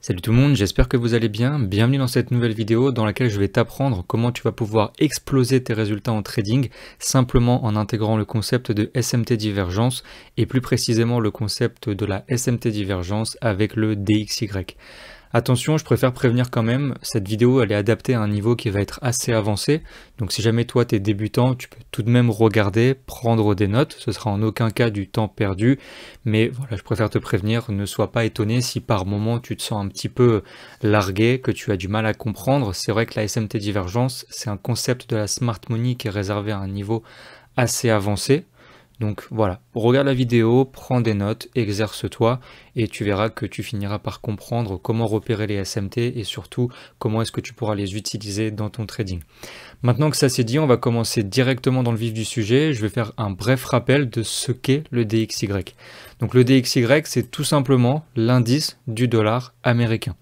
Salut tout le monde, j'espère que vous allez bien. Bienvenue dans cette nouvelle vidéo dans laquelle je vais t'apprendre comment tu vas pouvoir exploser tes résultats en trading simplement en intégrant le concept de SMT divergence et plus précisément le concept de la SMT divergence avec le DXY. Attention, je préfère prévenir quand même, cette vidéo elle est adaptée à un niveau qui va être assez avancé, donc si jamais toi tu es débutant, tu peux tout de même regarder, prendre des notes, ce sera en aucun cas du temps perdu, mais voilà, je préfère te prévenir, ne sois pas étonné si par moment tu te sens un petit peu largué, que tu as du mal à comprendre. C'est vrai que la SMT divergence, c'est un concept de la smart money qui est réservé à un niveau assez avancé. Donc voilà, regarde la vidéo, prends des notes, exerce-toi et tu verras que tu finiras par comprendre comment repérer les SMT et surtout comment est-ce que tu pourras les utiliser dans ton trading. Maintenant que ça c'est dit, on va commencer directement dans le vif du sujet. Je vais faire un bref rappel de ce qu'est le DXY. Donc le DXY, c'est tout simplement l'indice du dollar américain.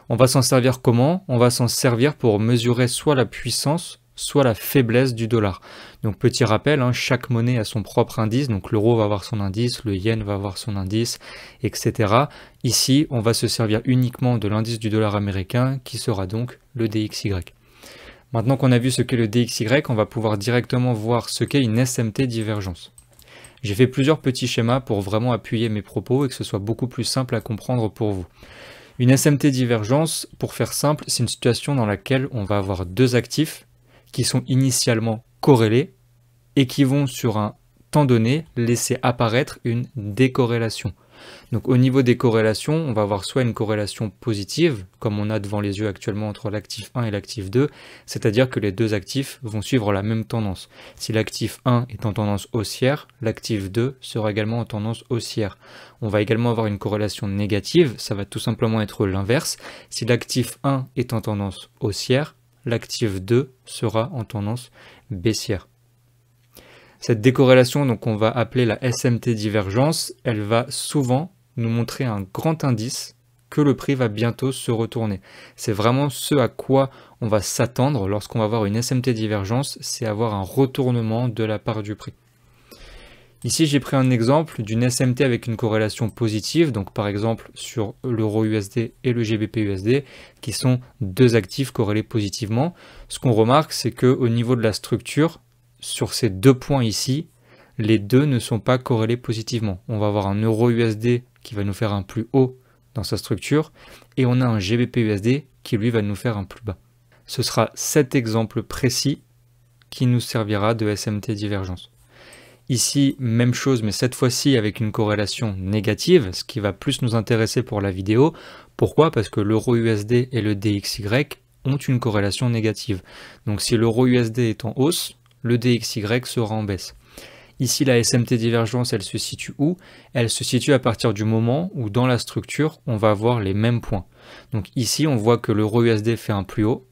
On va s'en servir comment? On va s'en servir pour mesurer soit la puissance, soit la faiblesse du dollar. Donc petit rappel, chaque monnaie a son propre indice, donc l'euro va avoir son indice, le yen va avoir son indice, etc. Ici, on va se servir uniquement de l'indice du dollar américain qui sera donc le DXY. Maintenant qu'on a vu ce qu'est le DXY, on va pouvoir directement voir ce qu'est une SMT divergence. J'ai fait plusieurs petits schémas pour vraiment appuyer mes propos et que ce soit beaucoup plus simple à comprendre pour vous. Une SMT divergence, pour faire simple, c'est une situation dans laquelle on va avoir deux actifs qui sont initialement corrélés et qui vont sur un temps donné laisser apparaître une décorrélation. Donc au niveau des corrélations, on va avoir soit une corrélation positive, comme on a devant les yeux actuellement entre l'actif 1 et l'actif 2, c'est-à-dire que les deux actifs vont suivre la même tendance. Si l'actif 1 est en tendance haussière, l'actif 2 sera également en tendance haussière. On va également avoir une corrélation négative, ça va tout simplement être l'inverse. Si l'actif 1 est en tendance haussière, l'actif 2 sera en tendance baissière. Cette décorrélation, donc on va appeler la SMT divergence, elle va souvent nous montrer un grand indice que le prix va bientôt se retourner. C'est vraiment ce à quoi on va s'attendre lorsqu'on va avoir une SMT divergence, c'est avoir un retournement de la part du prix. Ici, j'ai pris un exemple d'une SMT avec une corrélation positive, donc par exemple sur l'euro USD et le GBP USD, qui sont deux actifs corrélés positivement. Ce qu'on remarque, c'est qu'au niveau de la structure, sur ces deux points ici, les deux ne sont pas corrélés positivement. On va avoir un euro USD qui va nous faire un plus haut dans sa structure, et on a un GBP USD qui lui va nous faire un plus bas. Ce sera cet exemple précis qui nous servira de SMT divergence. Ici, même chose, mais cette fois-ci avec une corrélation négative, ce qui va plus nous intéresser pour la vidéo. Pourquoi? Parce que l'euro USD et le DXY ont une corrélation négative. Donc si l'euro USD est en hausse, le DXY sera en baisse. Ici, la SMT divergence, elle se situe où? Elle se situe à partir du moment où dans la structure, on va avoir les mêmes points. Donc ici, on voit que l'euro USD fait un plus haut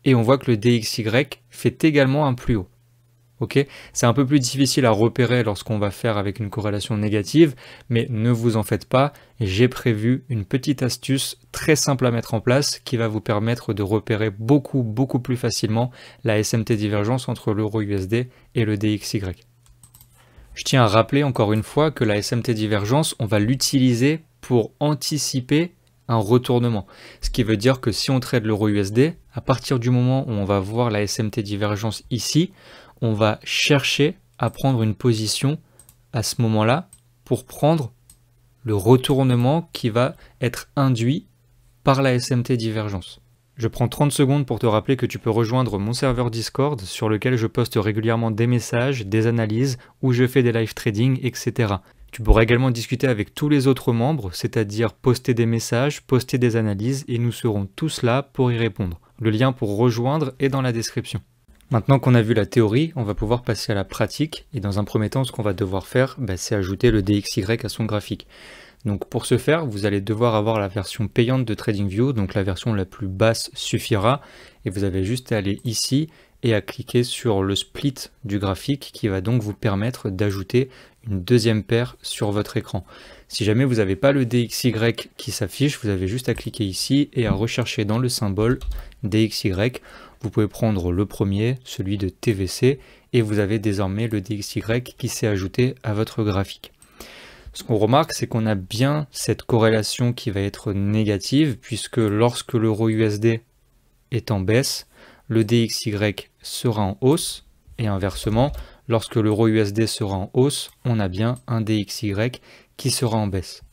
et on voit que le DXY fait également un plus haut. Okay, c'est un peu plus difficile à repérer lorsqu'on va faire avec une corrélation négative, mais ne vous en faites pas, j'ai prévu une petite astuce très simple à mettre en place qui va vous permettre de repérer beaucoup plus facilement la SMT divergence entre l'euro USD et le DXY. Je tiens à rappeler encore une fois que la SMT divergence, on va l'utiliser pour anticiper un retournement. Ce qui veut dire que si on trade l'euro USD, à partir du moment où on va voir la SMT divergence ici, on va chercher à prendre une position à ce moment-là pour prendre le retournement qui va être induit par la SMT divergence. Je prends 30 secondes pour te rappeler que tu peux rejoindre mon serveur Discord sur lequel je poste régulièrement des messages, des analyses, où je fais des live trading, etc. Tu pourras également discuter avec tous les autres membres, c'est-à-dire poster des messages, poster des analyses, et nous serons tous là pour y répondre. Le lien pour rejoindre est dans la description. Maintenant qu'on a vu la théorie, on va pouvoir passer à la pratique, et dans un premier temps, ce qu'on va devoir faire, c'est ajouter le DXY à son graphique. Donc pour ce faire, vous allez devoir avoir la version payante de TradingView, donc la version la plus basse suffira, et vous avez juste à aller ici et à cliquer sur le split du graphique qui va donc vous permettre d'ajouter une deuxième paire sur votre écran. Si jamais vous n'avez pas le DXY qui s'affiche, vous avez juste à cliquer ici et à rechercher dans le symbole DXY. Vous pouvez prendre le premier, celui de TVC, et vous avez désormais le DXY qui s'est ajouté à votre graphique. Ce qu'on remarque, c'est qu'on a bien cette corrélation qui va être négative, puisque lorsque l'euro USD est en baisse, le DXY sera en hausse, et inversement, lorsque l'euro USD sera en hausse, on a bien un DXY qui sera en baisse.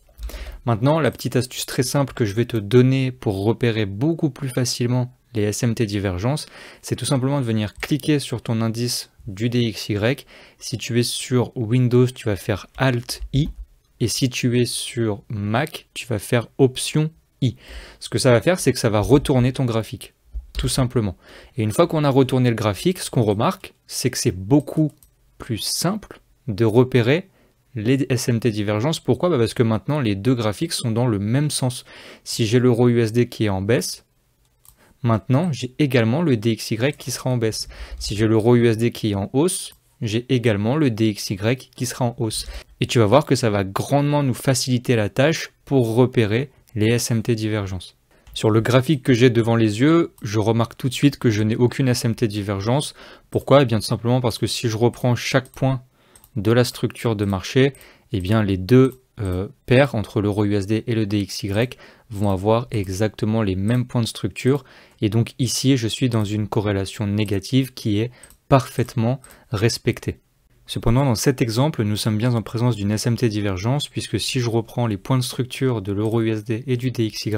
Maintenant, la petite astuce très simple que je vais te donner pour repérer beaucoup plus facilement les SMT divergences, c'est tout simplement de venir cliquer sur ton indice du DXY. Si tu es sur Windows, tu vas faire Alt-I, et si tu es sur Mac, tu vas faire Option-I. Ce que ça va faire, c'est que ça va retourner ton graphique, tout simplement. Et une fois qu'on a retourné le graphique, ce qu'on remarque, c'est que c'est beaucoup plus simple de repérer les SMT divergences. Pourquoi? Parce que maintenant, les deux graphiques sont dans le même sens. Si j'ai l'euro USD qui est en baisse, maintenant, j'ai également le DXY qui sera en baisse. Si j'ai l'euro USD qui est en hausse, j'ai également le DXY qui sera en hausse. Et tu vas voir que ça va grandement nous faciliter la tâche pour repérer les SMT divergences. Sur le graphique que j'ai devant les yeux, je remarque tout de suite que je n'ai aucune SMT divergence. Pourquoi? Eh bien, tout simplement parce que si je reprends chaque point de la structure de marché, eh bien, les deux paires entre l'euro USD et le DXY vont avoir exactement les mêmes points de structure. Et donc ici, je suis dans une corrélation négative qui est parfaitement respectée. Cependant, dans cet exemple, nous sommes bien en présence d'une SMT divergence, puisque si je reprends les points de structure de l'euro USD et du DXY,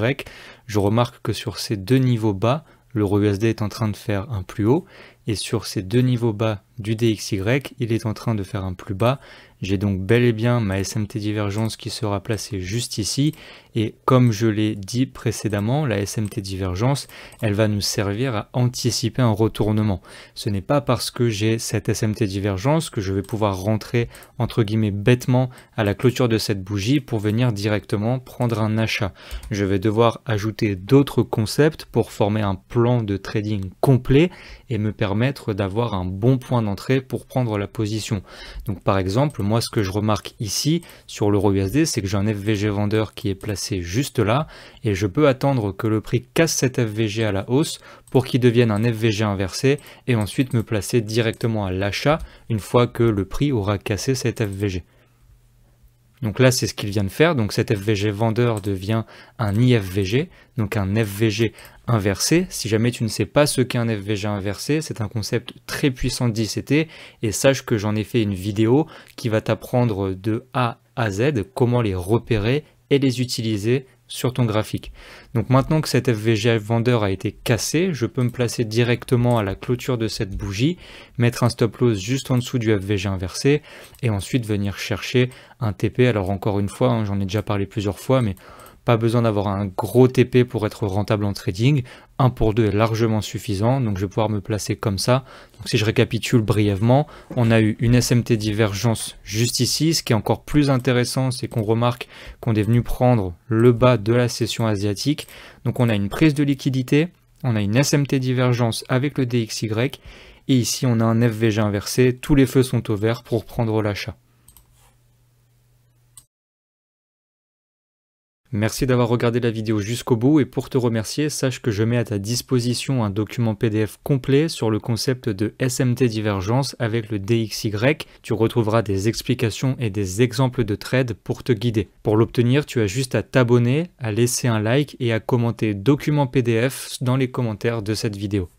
je remarque que sur ces deux niveaux bas, l'euro USD est en train de faire un plus haut, et sur ces deux niveaux bas du DXY, il est en train de faire un plus bas. J'ai donc bel et bien ma SMT divergence qui sera placée juste ici, et comme je l'ai dit précédemment, la SMT divergence, elle va nous servir à anticiper un retournement. Ce n'est pas parce que j'ai cette SMT divergence que je vais pouvoir rentrer entre guillemets bêtement à la clôture de cette bougie pour venir directement prendre un achat. Je vais devoir ajouter d'autres concepts pour former un plan de trading complet et me permettre d'avoir un bon point d'entrée pour prendre la position. Donc par exemple, moi ce que je remarque ici sur l'euro USD, c'est que j'ai un FVG vendeur qui est placé juste là et je peux attendre que le prix casse cet FVG à la hausse pour qu'il devienne un FVG inversé et ensuite me placer directement à l'achat une fois que le prix aura cassé cet FVG. Donc là, c'est ce qu'il vient de faire. Donc cet FVG vendeur devient un IFVG, donc un FVG inversé. Si jamais tu ne sais pas ce qu'est un FVG inversé, c'est un concept très puissant d'ICT et sache que j'en ai fait une vidéo qui va t'apprendre de A à Z comment les repérer et les utiliser sur ton graphique. Donc maintenant que cet FVG vendeur a été cassé, je peux me placer directement à la clôture de cette bougie, mettre un stop loss juste en dessous du FVG inversé et ensuite venir chercher un TP. Alors encore une fois, hein, j'en ai déjà parlé plusieurs fois, mais pas besoin d'avoir un gros TP pour être rentable en trading. 1 pour 2 est largement suffisant, donc je vais pouvoir me placer comme ça. Donc si je récapitule brièvement, on a eu une SMT divergence juste ici. Ce qui est encore plus intéressant, c'est qu'on remarque qu'on est venu prendre le bas de la session asiatique. Donc on a une prise de liquidité, on a une SMT divergence avec le DXY, et ici on a un FVG inversé. Tous les feux sont au vert pour prendre l'achat. Merci d'avoir regardé la vidéo jusqu'au bout et pour te remercier, sache que je mets à ta disposition un document PDF complet sur le concept de SMT divergence avec le DXY. Tu retrouveras des explications et des exemples de trades pour te guider. Pour l'obtenir, tu as juste à t'abonner, à laisser un like et à commenter document PDF dans les commentaires de cette vidéo.